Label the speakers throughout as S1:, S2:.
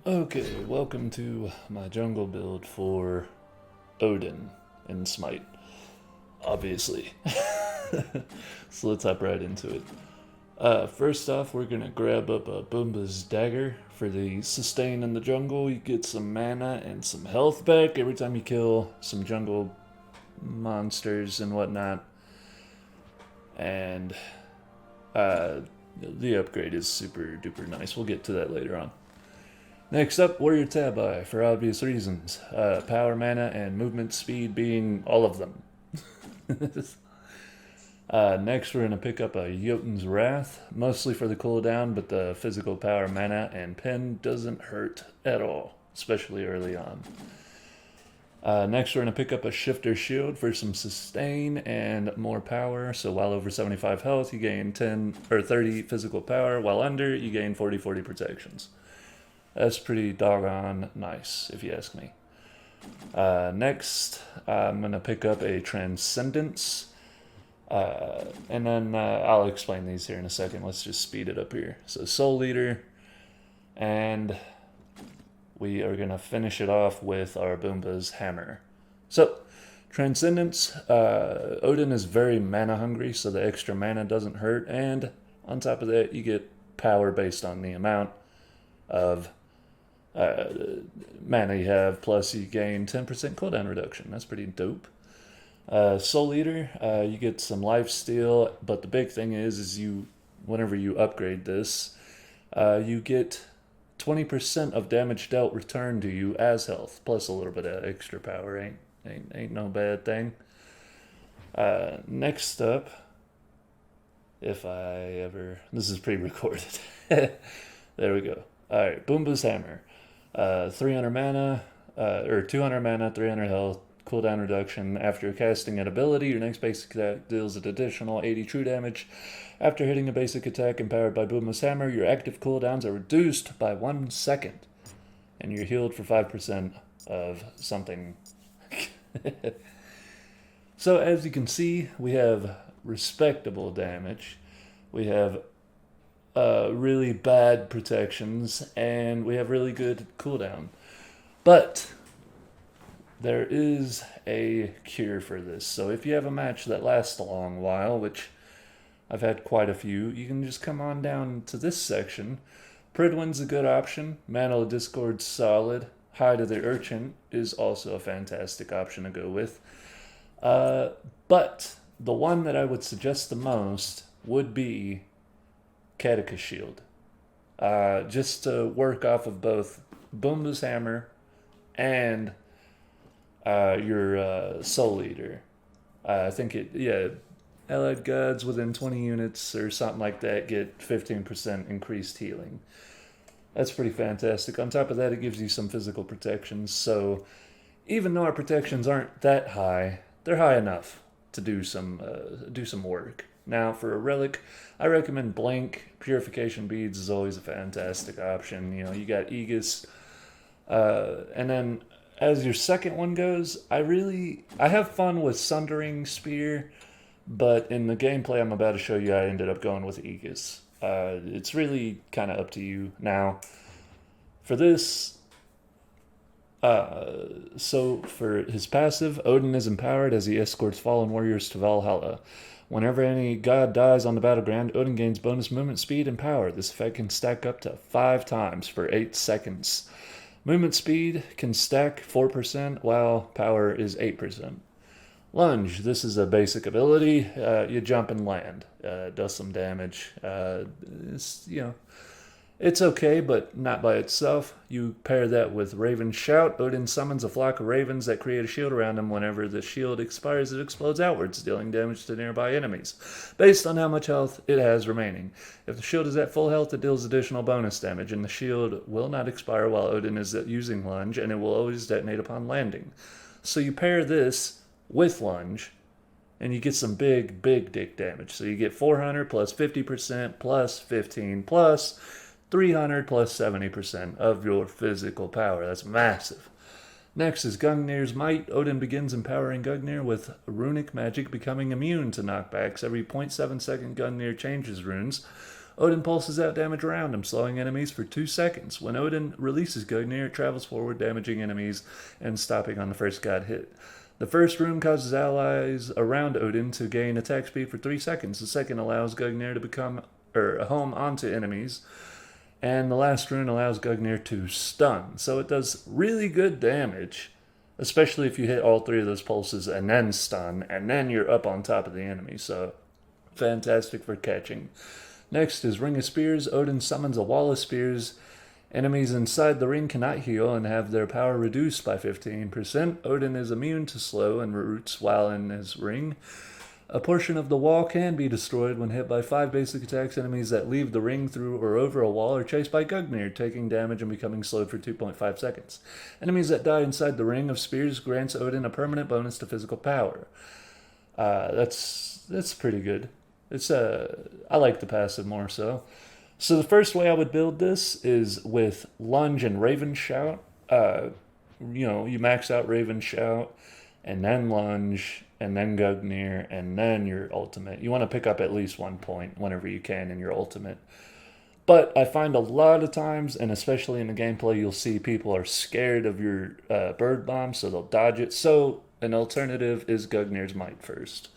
S1: Okay, welcome to my jungle build for Odin and Smite, obviously. So let's hop right into it. First off, we're gonna grab up a Boomba's dagger for the sustain in the jungle. You get some mana and some health back every time you kill some jungle monsters and whatnot. And the upgrade is super duper nice. We'll get to that later on. Next up, Warrior Tabi, for obvious reasons. Power, mana, and movement speed being all of them. Next, we're going to pick up a Jotun's Wrath, mostly for the cooldown, but the physical power, mana, and pen doesn't hurt at all, especially early on. Next, we're going to pick up a Shifter Shield for some sustain and more power. So while over 75 health, you gain 10 or 30 physical power. While under, you gain 40 protections. That's pretty doggone nice, if you ask me. Next, I'm going to pick up a Transcendence. And then I'll explain these here in a second. Let's just speed it up here. So Soul Leader. And we are going to finish it off with our Boomba's Hammer. So, Transcendence. Odin is very mana hungry, so the extra mana doesn't hurt. And on top of that, you get power based on the amount of mana you have, plus you gain 10% cooldown reduction. That's pretty dope. Soul Eater, you get some life steal, but the big thing is you, whenever you upgrade this, you get 20% of damage dealt returned to you as health, plus a little bit of extra power. Ain't no bad thing. Next up, if I ever, this is pre-recorded. There we go. All right, Boomba's Hammer. 300 mana, or 200 mana, 300 health, cooldown reduction. After casting an ability, your next basic attack deals an additional 80 true damage. After hitting a basic attack empowered by Boomba's Hammer, your active cooldowns are reduced by 1 second. And you're healed for 5% of something. So as you can see, we have respectable damage. We have really bad protections, and we have really good cooldown. But there is a cure for this. So if you have a match that lasts a long while, which I've had quite a few, you can just come on down to this section. Pridwin's a good option. Mantle of Discord's solid. Hide of the Urchin is also a fantastic option to go with. But the one that I would suggest the most would be Catechus Shield. Just to work off of both Boomba's Hammer and your Soul Eater. I think allied gods within 20 units or something like that get 15% increased healing. That's pretty fantastic. On top of that, it gives you some physical protections. So even though our protections aren't that high, they're high enough to do some work. Now, for a relic, I recommend Blank. Purification Beads is always a fantastic option. You know, you got Aegis. And then, as your second one goes, I have fun with Sundering Spear, but in the gameplay I'm about to show you, I ended up going with Aegis. It's really kind of up to you. Now, for this, so for his passive, Odin is empowered as he escorts fallen warriors to Valhalla. Whenever any god dies on the battleground, Odin gains bonus movement speed and power. This effect can stack up to 5 times for 8 seconds. Movement speed can stack 4%, while power is 8%. Lunge. This is a basic ability. You jump and land. Does some damage. It's okay, but not by itself. You pair that with Raven's Shout. Odin summons a flock of ravens that create a shield around him. Whenever the shield expires, it explodes outwards, dealing damage to nearby enemies, based on how much health it has remaining. If the shield is at full health, it deals additional bonus damage, and the shield will not expire while Odin is using Lunge, and it will always detonate upon landing. So you pair this with Lunge, and you get some big dick damage. So you get 400 plus 50% plus 15 plus 300 plus 70% of your physical power. That's massive. Next is Gungnir's Might. Odin begins empowering Gungnir with runic magic, becoming immune to knockbacks. Every 0.7 second Gungnir changes runes. Odin pulses out damage around him, slowing enemies for 2 seconds. When Odin releases Gungnir, it travels forward, damaging enemies and stopping on the first god hit. The first rune causes allies around Odin to gain attack speed for 3 seconds. The second allows Gungnir to become a home onto enemies. And the last rune allows Gungnir to stun. So it does really good damage, especially if you hit all 3 of those pulses and then stun, and then you're up on top of the enemy. So fantastic for catching. Next is Ring of Spears. Odin summons a wall of spears. Enemies inside the ring cannot heal and have their power reduced by 15%. Odin is immune to slow and roots while in his ring. A portion of the wall can be destroyed when hit by 5 basic attacks. Enemies that leave the ring through or over a wall are chased by Gungnir, taking damage and becoming slowed for 2.5 seconds. Enemies that die inside the ring of spears grants Odin a permanent bonus to physical power. That's pretty good. I like the passive more so. So the first way I would build this is with Lunge and Raven Shout. You max out Raven Shout, and then Lunge, and then Gungnir, and then your ultimate. You want to pick up at least 1 point whenever you can in your ultimate. But I find a lot of times, and especially in the gameplay, you'll see people are scared of your bird bomb, so they'll dodge it. So an alternative is Gungnir's Might first.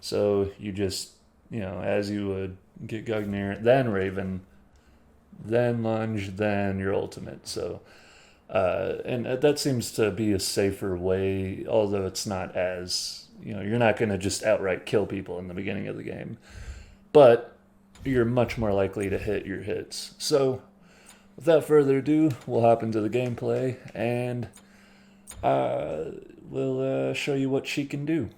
S1: So you just, as you would get Gungnir, then Raven, then Lunge, then your ultimate. So and that seems to be a safer way, although it's not as, you're not going to just outright kill people in the beginning of the game. But you're much more likely to hit your hits. So without further ado, we'll hop into the gameplay, and we'll show you what she can do.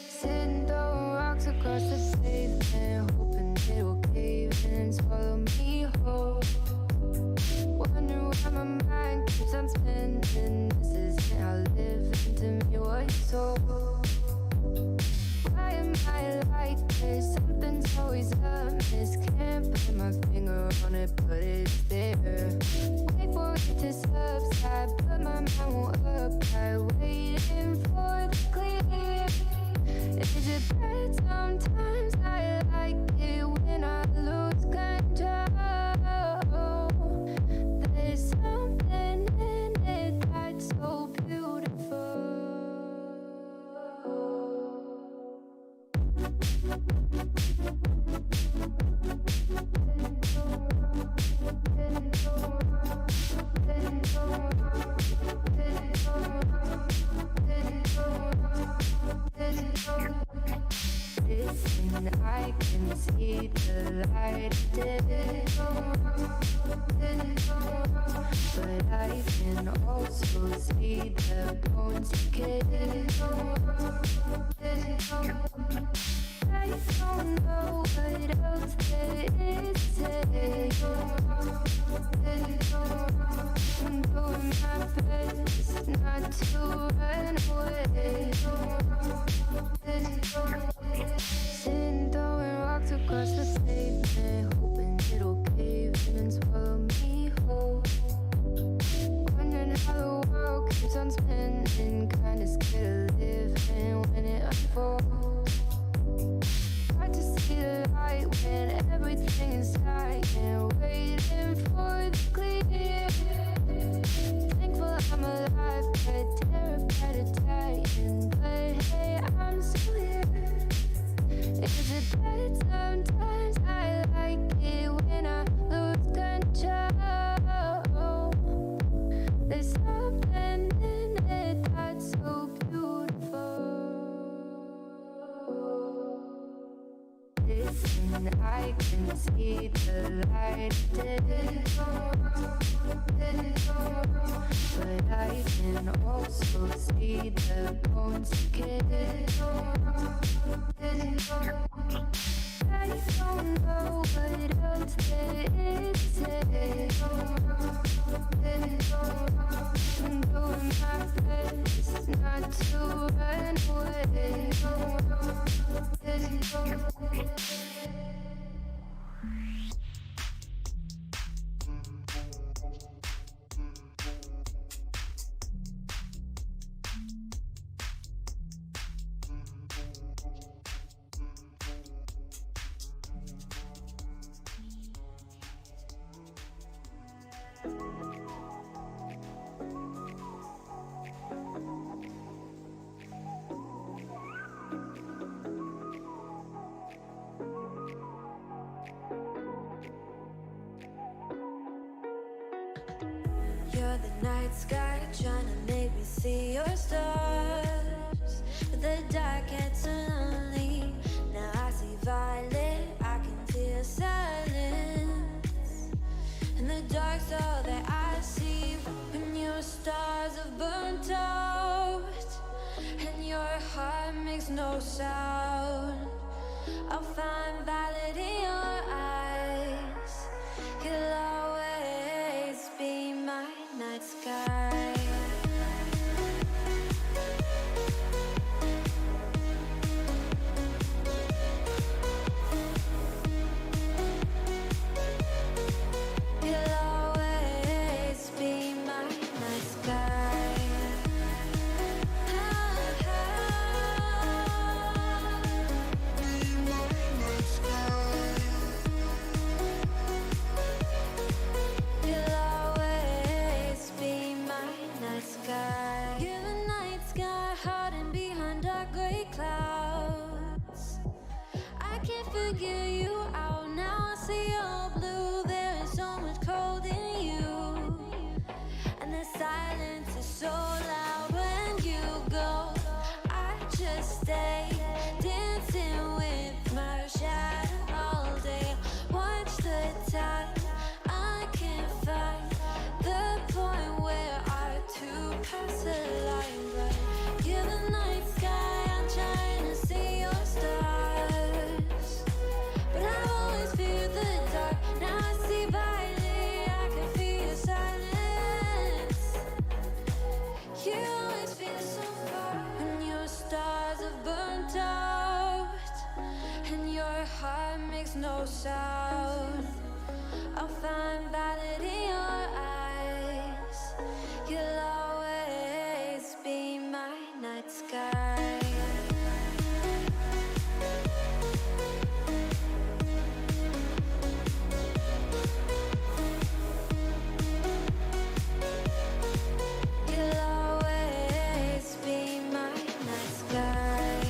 S2: Sitting throwing rocks across the pavement, hoping it'll cave in and swallow me whole. Wondering why my mind keeps on spinning. This isn't how living to me was told. Why am I like this? Something's always amiss. Can't put my finger on it, but it's there. Wait for it to subside, but my mind won't apply. Waiting for the clear. Is it bad sometimes? I like it when I lose control. There's something in it that's so beautiful. Listen, I can see the light but I can also see the bones decay. I don't know what else there is to say. I'm doing my best not to run away. Sitting throwing rocks across the pavement, hoping it'll cave in and swallow me whole. Wondering how the world keeps on spinning, kinda scared of living when it unfolds. Hard to see the light when everything is dying, waiting for the clear. Thankful I'm alive, but terrified of dying. But hey, I'm still here. Is it bad sometimes? I like it when I lose control. There's something in it that's so beautiful. Listen, I can see the light, but I can also see the bones decay. I don't know what else there is to say. I'm doing my best not to run away.
S3: You're the night sky trying to make me see your stars, but the dark gets so lonely. Now I see violet, I can feel silence. And the dark's all that I see when your stars have burnt out and your heart makes no sound. I'll find violet in your eyes. You'll always be my night sky. You'll always be my night sky. Be my night sky. You'll always be my night sky. You're the night sky hiding behind dark gray clouds. I can't figure you out now. I see all blue. There is so much cold in you, and the silence is so loud when you go. I just stay dancing with my shadow all day. Watch the time. I can't find the point where our two paths align. no sound. I'll find valid in your eyes. You'll always be my night sky. You'll always be my night sky.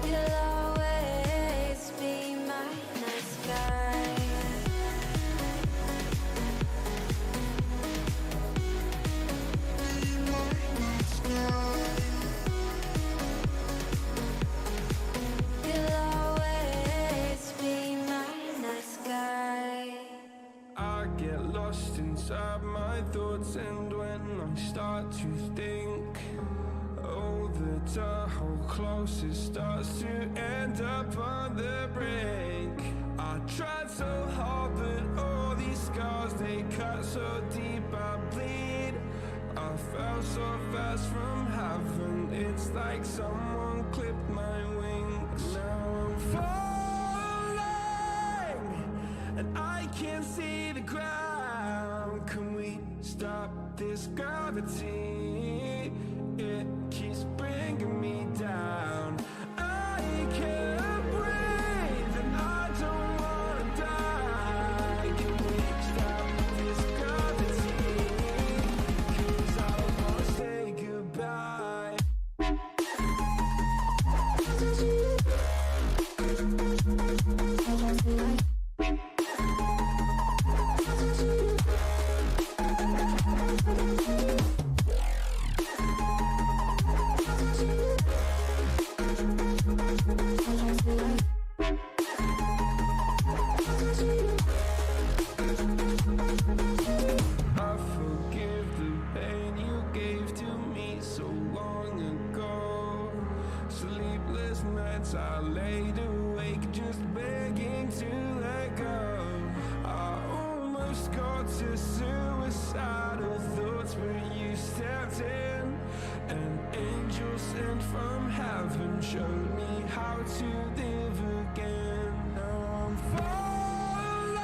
S3: You'll always be my night sky. You'll always be my night sky.
S4: I get lost inside my thoughts, and when I start to think, oh, the hold closer starts to end up on the brink. I tried so hard, but all these scars, they cut so deep, I bleed. I fell so fast from heaven, it's like someone clipped my wings. Now I'm falling, and I can't see the ground. Can we stop this gravity? It keeps bringing me down. I can't breathe, and I don't wanna die. Can we stop this gravity? 'Cause I don't wanna say goodbye. I forgive the pain you gave to me so long ago. Sleepless nights I laid awake just begging to let go. I almost got to suicidal thoughts, but you stepped in. An angel sent from heaven showed me how to live again. Now I'm falling,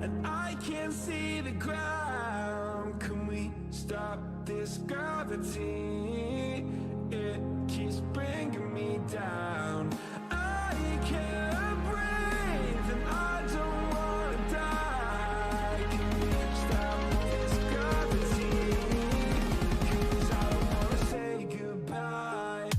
S4: and I can't see the ground. Can we stop this gravity? It keeps bringing me down. I can't breathe, and I don't wanna die. Can we stop this gravity? 'Cause I don't wanna say goodbye.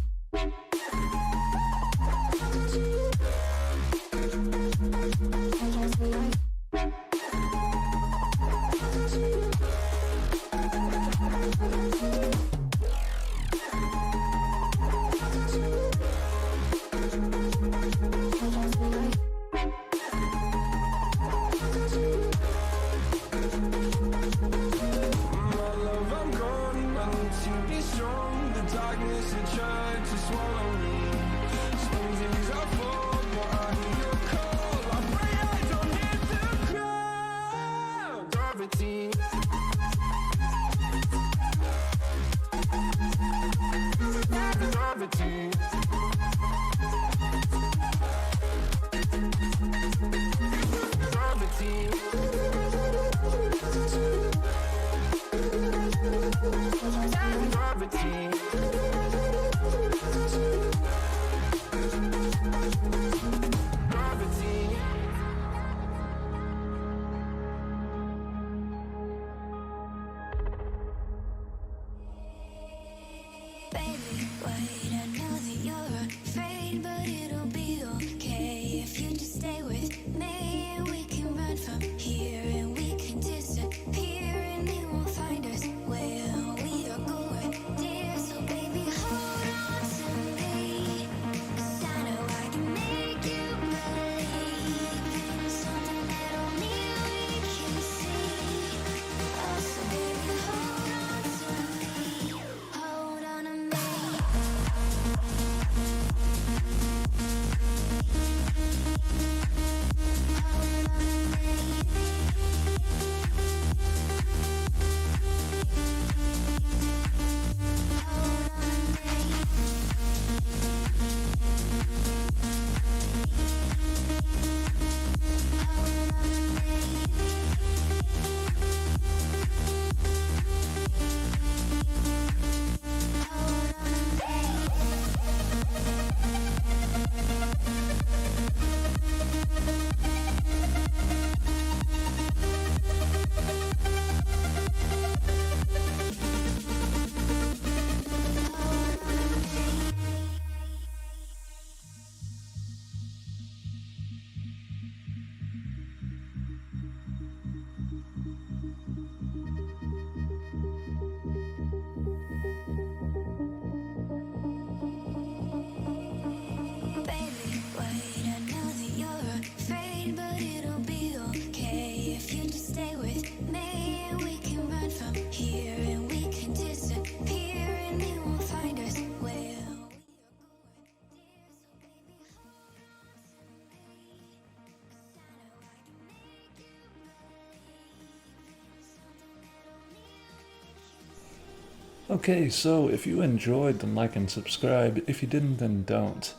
S1: Okay, so if you enjoyed, then like and subscribe. If you didn't, then don't.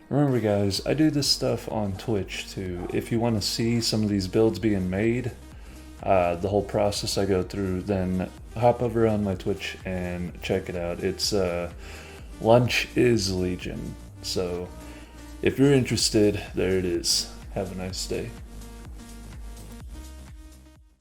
S1: Remember, guys, I do this stuff on Twitch too. If you want to see some of these builds being made, the whole process I go through, then hop over on my Twitch and check it out. It's Lunch is Legion. So if you're interested, there it is. Have a nice day.